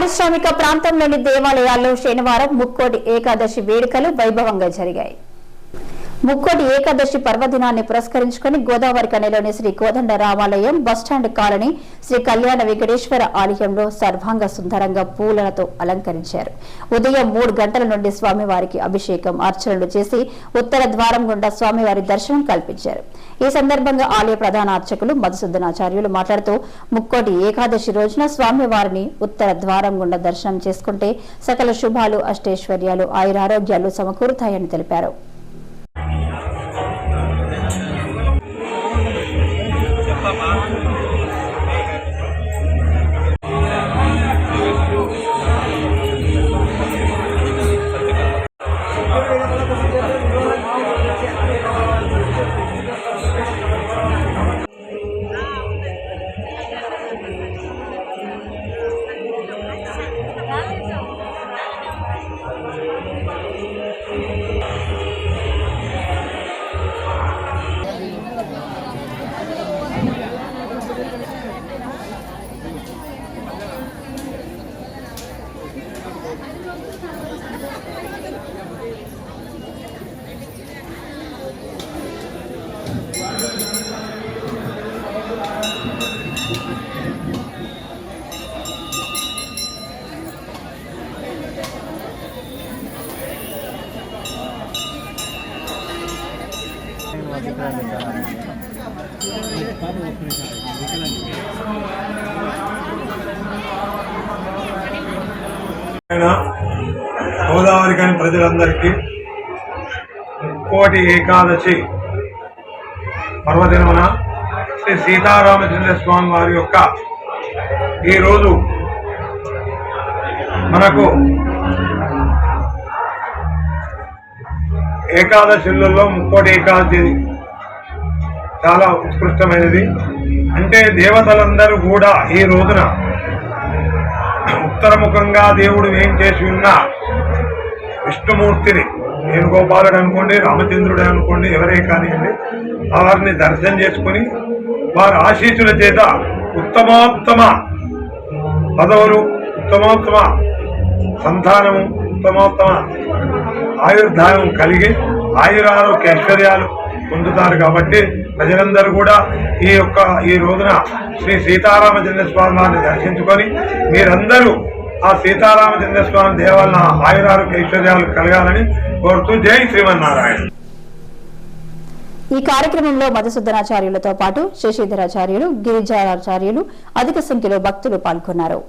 పారిశ్రామిక ప్రాంతంలోని దేవాలయాల్లో శనివారం ముక్కోటి ఏకాదశి వేడుకలు వైభవంగా జరిగాయి. ముక్కోటి ఏకాదశి పర్వదినాన్ని పురస్కరించుకుని గోదావరి కనిలోని శ్రీ కోదండ రామాలయం బస్టాండ్ కాలనీ శ్రీ కళ్యాణ వెంకటేశ్వర ఆలయంలో సర్వాంగ సుందరంగా పూలతో అలంకరించారు. ఉదయం 3 గంటల నుండి స్వామివారికి అభిషేకం అర్చనలు చేసి ఉత్తర ద్వారం గుండా స్వామివారి దర్శనం కల్పించారు. ఈ సందర్భంగా ఆలయ ప్రధాన అర్చకులు మధుసూదనాచార్యులు మాట్లాడుతూ ముక్కోటి ఏకాదశి రోజున స్వామివారిని ఉత్తర ద్వారం గుండా దర్శనం చేసుకుంటే సకల శుభాలు అష్టైశ్వర్యాలు ఆయురారోగ్యాలు సమకూరుతాయని తెలిపారు. గోదావరి కాని ప్రజలందరికీ ముక్కోటి ఏకాదశి పర్వదినమున శ్రీ సీతారామచంద్ర స్వామి వారి యొక్క ఈరోజు మనకు ఏకాదశులలో ముక్కోటి ఏకాదశి చాలా ఉత్కృష్టమైనది. అంటే దేవతలందరూ కూడా ఈ రోజున ఉత్తరముఖంగా దేవుడు ఏం చేసి ఉన్న విష్ణుమూర్తిని వేణుగోపాలుడు అనుకోండి, రామచంద్రుడు అనుకోండి, ఎవరే కానివ్వండి, వారిని దర్శనం చేసుకుని వారి ఆశీస్సుల చేత ఉత్తమోత్తమ పదవులు, ఉత్తమోత్తమ సంతానము, ఉత్తమోత్తమ ఆయుర్దాయం కలిగి ఆయురారోగ్య ఐశ్వర్యాలు పొందుతారు. కాబట్టి ప్రజలందరూ కూడా ఈ రోజున శ్రీ సీతారామచంద్ర స్వామి వారిని దర్శించుకొని మీరందరూ ఆ సీతారామచంద్ర స్వామి దేవాలన ఆయురారోగ్య ఐశ్వర్యాలు కలగాలని కోరుతూ జై శ్రీమన్నారాయణ. ఈ కార్యక్రమంలో మధుసూదనాచార్యులతో పాటు శశిధరాచార్యులు, గిరిజాచార్యులు అధిక సంఖ్యలో భక్తులు పాల్గొన్నారు.